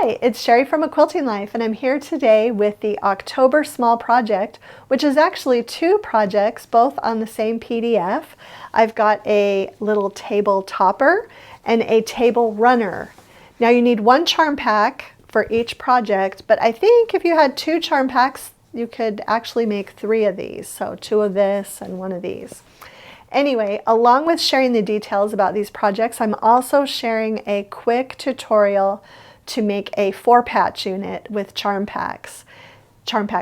Hi, it's Sherri from A Quilting Life, and I'm here today with the October Small Project, which is actually two projects, both on the same PDF. I've got a little table topper and a table runner. Now you need one charm pack for each project, but I think if you had two charm packs, you could actually make three of these. So two of this and one of these. Anyway, along with sharing the details about these projects, I'm also sharing a quick tutorial to make a 4-patch unit with charm pack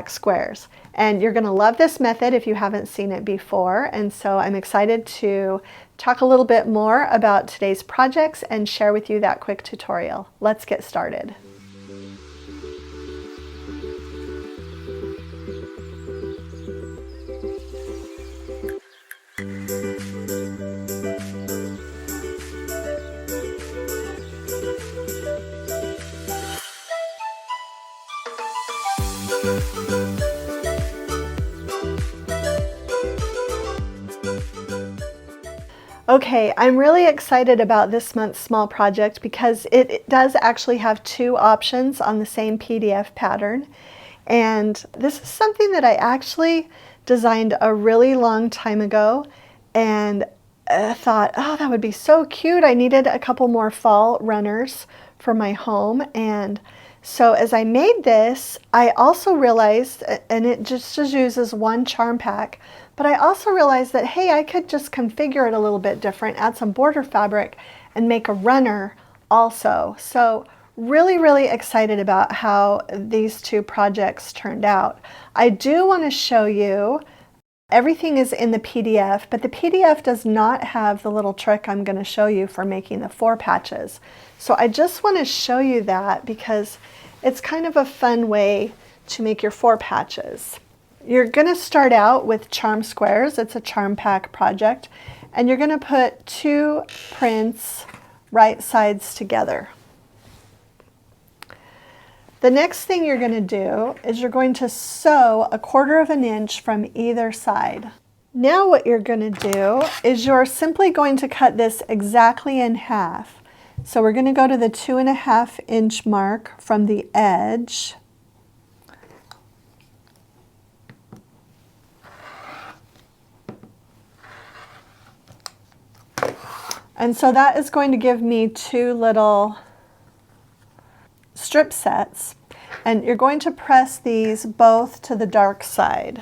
squares. And you're going to love this method if you haven't seen it before. And so I'm excited to talk a little bit more about today's projects and share with you that quick tutorial. Let's get started. Okay, I'm really excited about this month's small project because it does actually have two options on the same PDF pattern. And this is something that I actually designed a really long time ago and thought, oh, that would be so cute. I needed a couple more fall runners for my home. And so as I made this, I also realized, and it just uses one charm pack, but I also realized that, hey, I could just configure it a little bit different, add some border fabric, and make a runner also. So really, really excited about how these two projects turned out. I do want to show you, everything is in the PDF, but the PDF does not have the little trick I'm going to show you for making the 4 patches. So I just want to show you that because it's kind of a fun way to make your 4 patches. You're going to start out with charm squares. It's a charm pack project. And you're going to put 2 prints right sides together. The next thing you're going to do is you're going to sew 1/4 inch from either side. Now what you're going to do is you're simply going to cut this exactly in half. So we're going to go to the 2.5 inch mark from the edge. And so that is going to give me 2 little strip sets. And you're going to press these both to the dark side.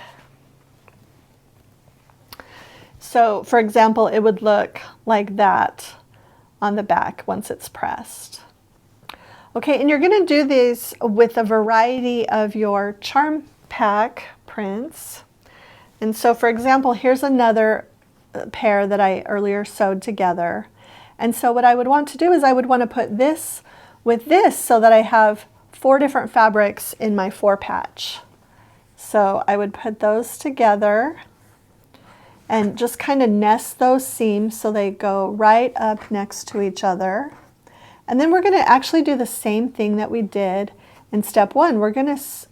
So for example, it would look like that on the back once it's pressed. Okay, and you're going to do these with a variety of your charm pack prints. And so for example, here's another pair that I earlier sewed together. And so what I would want to do is I would want to put this with this so that I have 4 different fabrics in my 4 patch. So I would put those together and just kind of nest those seams so they go right up next to each other. And then we're going to actually do the same thing that we did in step 1.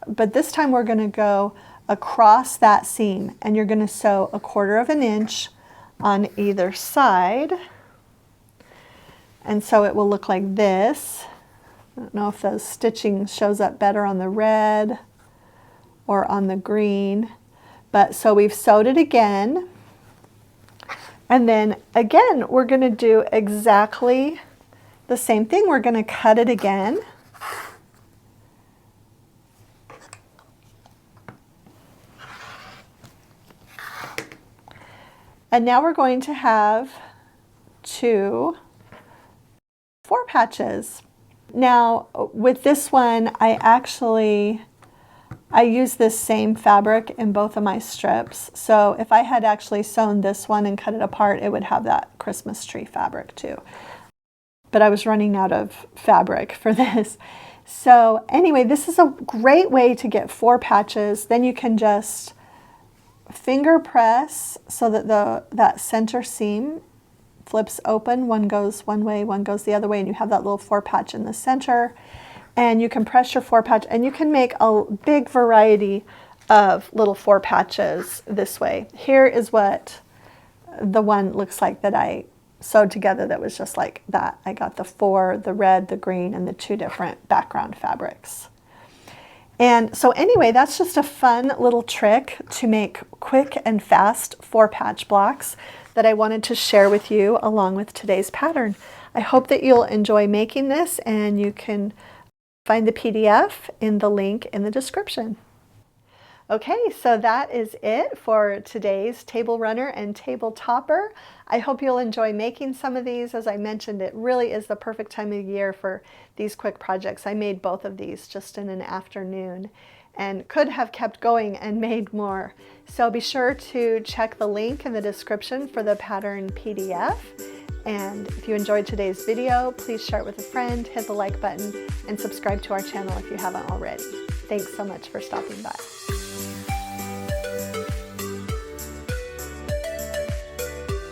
But this time we're going to go across that seam, and you're going to sew 1/4 inch on either side. And so it will look like this. I don't know if the stitching shows up better on the red or on the green. But so we've sewed it again. And then again, we're going to do exactly the same thing. We're going to cut it again. And now we're going to have 2 4 patches. Now with this one, I use this same fabric in both of my strips. So if I had actually sewn this one and cut it apart, it would have that Christmas tree fabric too. But I was running out of fabric for this. So anyway, this is a great way to get 4 patches. Then you can just finger press so that that center seam flips open. One goes one way, one goes the other way, and you have that little 4 patch in the center. And you can press your 4 patch, and you can make a big variety of little 4 patches this way. Here is what the one looks like that I sewed together that was just like that. I got the red, the green, and the 2 different background fabrics. And so anyway, that's just a fun little trick to make quick and fast 4-patch blocks that I wanted to share with you along with today's pattern. I hope that you'll enjoy making this, and you can find the PDF in the link in the description. Okay, so that is it for today's table runner and table topper. I hope you'll enjoy making some of these. As I mentioned, it really is the perfect time of year for these quick projects. I made both of these just in an afternoon and could have kept going and made more. So be sure to check the link in the description for the pattern PDF. And if you enjoyed today's video, please share it with a friend, hit the like button, and subscribe to our channel if you haven't already. Thanks so much for stopping by.